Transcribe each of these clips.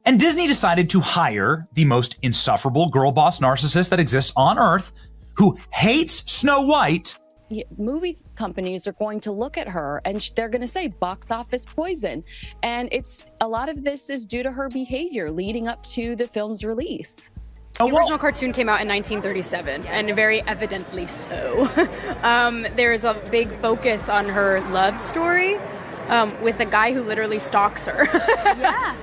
And Disney decided to hire the most insufferable girl boss narcissist that exists on Earth, who hates Snow White. Movie companies are going to look at her and they're going to say box office poison. And a lot of this is due to her behavior leading up to the film's release. The original cartoon came out in 1937, and very evidently so. There's a big focus on her love story with a guy who literally stalks her. Yeah.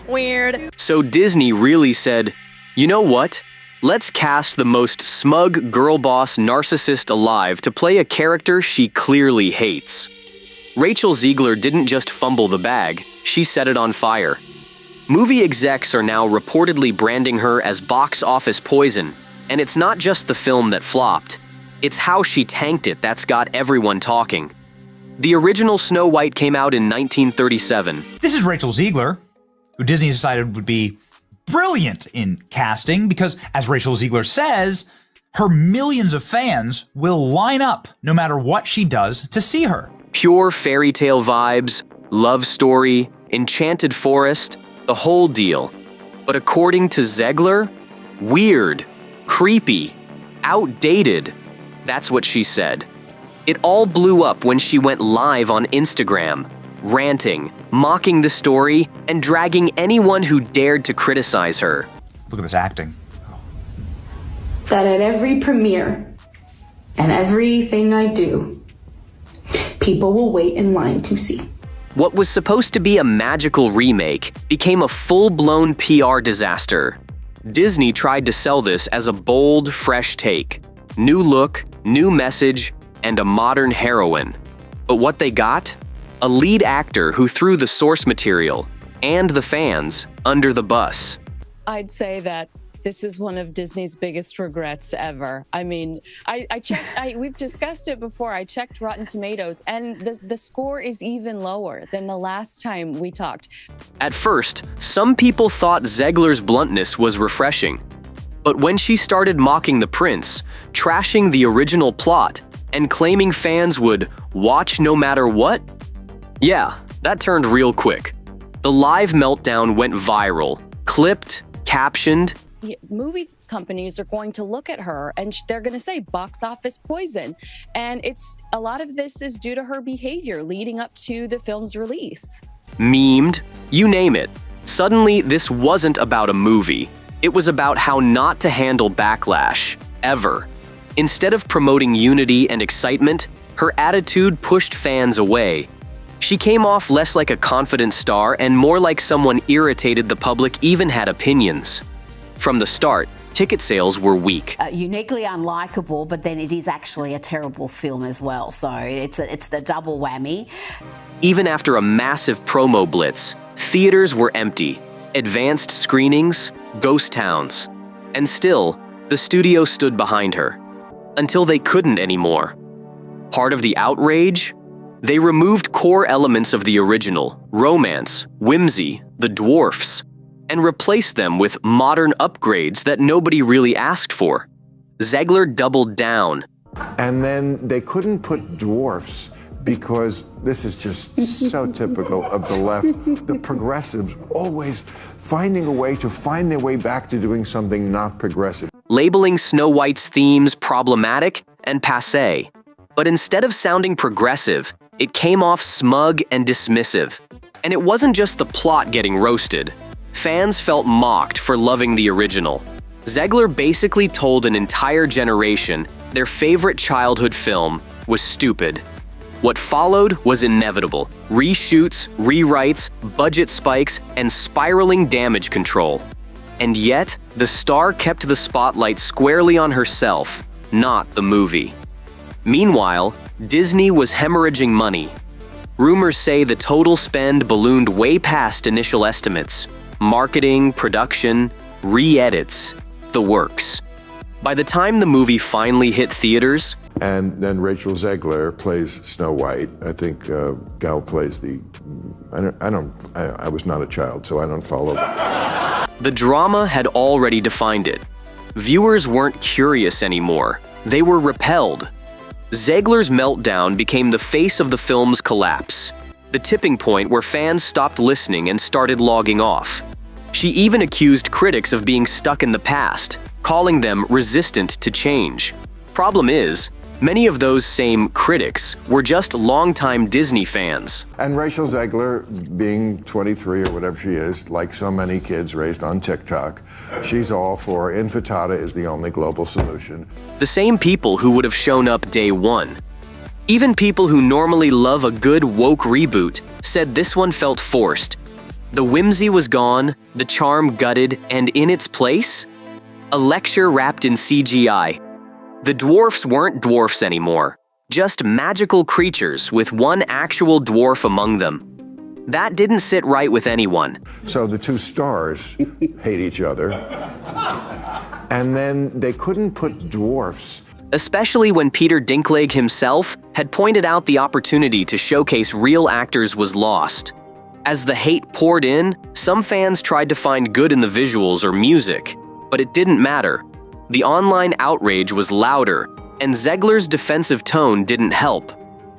Weird. So Disney really said, you know what? Let's cast the most smug girl boss narcissist alive to play a character she clearly hates. Rachel Zegler didn't just fumble the bag, she set it on fire. Movie execs are now reportedly branding her as box office poison, and it's not just the film that flopped. It's how she tanked it that's got everyone talking. The original Snow White came out in 1937. This is Rachel Zegler, who Disney decided would be brilliant in casting because, as Rachel Zegler says, her millions of fans will line up no matter what she does to see her. Pure fairy tale vibes, love story, enchanted forest, the whole deal. But according to Zegler, weird, creepy, outdated. That's what she said. It all blew up when she went live on Instagram, ranting, mocking the story, and dragging anyone who dared to criticize her. Look at this acting. That at every premiere and everything I do, people will wait in line to see. What was supposed to be a magical remake became a full-blown PR disaster. Disney tried to sell this as a bold, fresh take. New look, new message, and a modern heroine. But what they got? A lead actor who threw the source material and the fans under the bus. I'd say that this is one of Disney's biggest regrets ever. I mean, I checked, we've discussed it before. I checked Rotten Tomatoes, and the score is even lower than the last time we talked. At first, some people thought Zegler's bluntness was refreshing. But when she started mocking the prince, trashing the original plot, and claiming fans would watch no matter what, yeah, that turned real quick. The live meltdown went viral, clipped, captioned. Movie companies are going to look at her and they're going to say box office poison. And a lot of this is due to her behavior leading up to the film's release. Memed, you name it. Suddenly, this wasn't about a movie. It was about how not to handle backlash, ever. Instead of promoting unity and excitement, her attitude pushed fans away. She came off less like a confident star and more like someone irritated the public even had opinions. From the start, ticket sales were weak. Uniquely unlikable, but then it is actually a terrible film as well, so it's the double whammy. Even after a massive promo blitz, theaters were empty, advanced screenings, ghost towns. And still, the studio stood behind her. Until they couldn't anymore. Part of the outrage? They removed core elements of the original, romance, whimsy, the dwarfs, and replaced them with modern upgrades that nobody really asked for. Zegler doubled down. And then they couldn't put dwarfs because this is just so typical of the left. The progressives always finding a way to find their way back to doing something not progressive. Labeling Snow White's themes problematic and passé. But instead of sounding progressive, it came off smug and dismissive. And it wasn't just the plot getting roasted. Fans felt mocked for loving the original. Zegler basically told an entire generation their favorite childhood film was stupid. What followed was inevitable. Reshoots, rewrites, budget spikes, and spiraling damage control. And yet, the star kept the spotlight squarely on herself, not the movie. Meanwhile, Disney was hemorrhaging money. Rumors say the total spend ballooned way past initial estimates. Marketing, production, re-edits, the works. By the time the movie finally hit theaters, and then Rachel Zegler plays Snow White. I think Gal plays the. I was not a child, so I don't follow. The drama had already defined it. Viewers weren't curious anymore. They were repelled. Zegler's meltdown became the face of the film's collapse, the tipping point where fans stopped listening and started logging off. She even accused critics of being stuck in the past, calling them resistant to change. Problem is, many of those same critics were just longtime Disney fans. And Rachel Zegler, being 23 or whatever she is, like so many kids raised on TikTok, she's all for infantada is the only global solution. The same people who would have shown up day one. Even people who normally love a good woke reboot said this one felt forced. The whimsy was gone, the charm gutted, and in its place, a lecture wrapped in CGI. The dwarfs weren't dwarfs anymore, just magical creatures with one actual dwarf among them. That didn't sit right with anyone. So the two stars hate each other, and then they couldn't put dwarfs. Especially when Peter Dinklage himself had pointed out the opportunity to showcase real actors was lost. As the hate poured in, some fans tried to find good in the visuals or music, but it didn't matter. The online outrage was louder, and Zegler's defensive tone didn't help.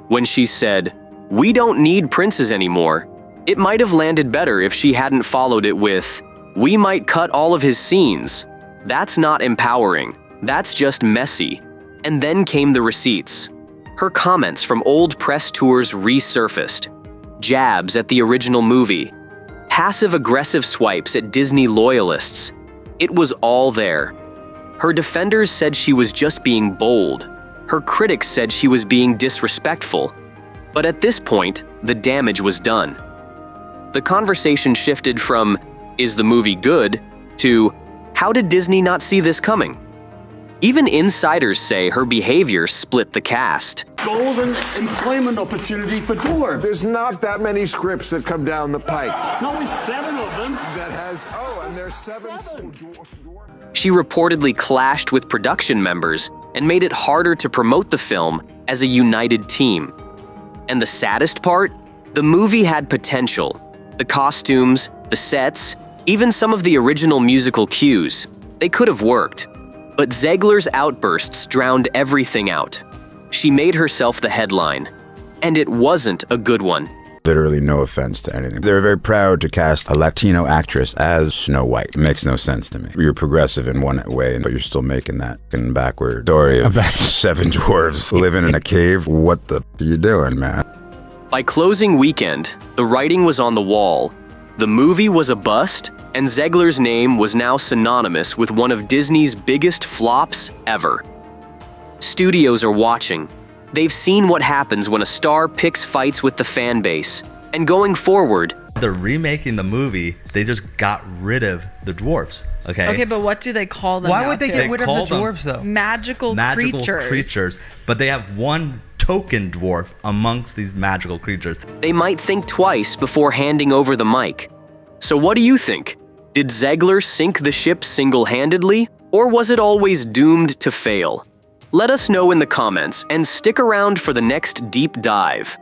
When she said, "We don't need princes anymore," it might have landed better if she hadn't followed it with, "We might cut all of his scenes." That's not empowering, that's just messy. And then came the receipts. Her comments from old press tours resurfaced. Jabs at the original movie. Passive-aggressive swipes at Disney loyalists. It was all there. Her defenders said she was just being bold. Her critics said she was being disrespectful. But at this point, the damage was done. The conversation shifted from, "Is the movie good?" to, "How did Disney not see this coming?" Even insiders say her behavior split the cast. Golden employment opportunity for dwarves. There's not that many scripts that come down the pike. No, there's 7 of them. That has, and there's 7 dwarfs. She reportedly clashed with production members and made it harder to promote the film as a united team. And the saddest part? The movie had potential. The costumes, the sets, even some of the original musical cues. They could have worked. But Zegler's outbursts drowned everything out. She made herself the headline. And it wasn't a good one. Literally no offense to anything. They're very proud to cast a Latino actress as Snow White. It makes no sense to me. You're progressive in one way, but you're still making that backward story of 7 dwarves living in a cave. What the are you doing, man? By closing weekend, the writing was on the wall. The movie was a bust, and Zegler's name was now synonymous with one of Disney's biggest flops ever. Studios are watching. They've seen what happens when a star picks fights with the fan base. And going forward, they're remaking the movie. They just got rid of the dwarfs. Okay, but what do they call them? Why would they get rid of the dwarves, though? Magical creatures. But they have one token dwarf amongst these magical creatures. They might think twice before handing over the mic. So what do you think? Did Zegler sink the ship single-handedly, or was it always doomed to fail? Let us know in the comments and stick around for the next deep dive.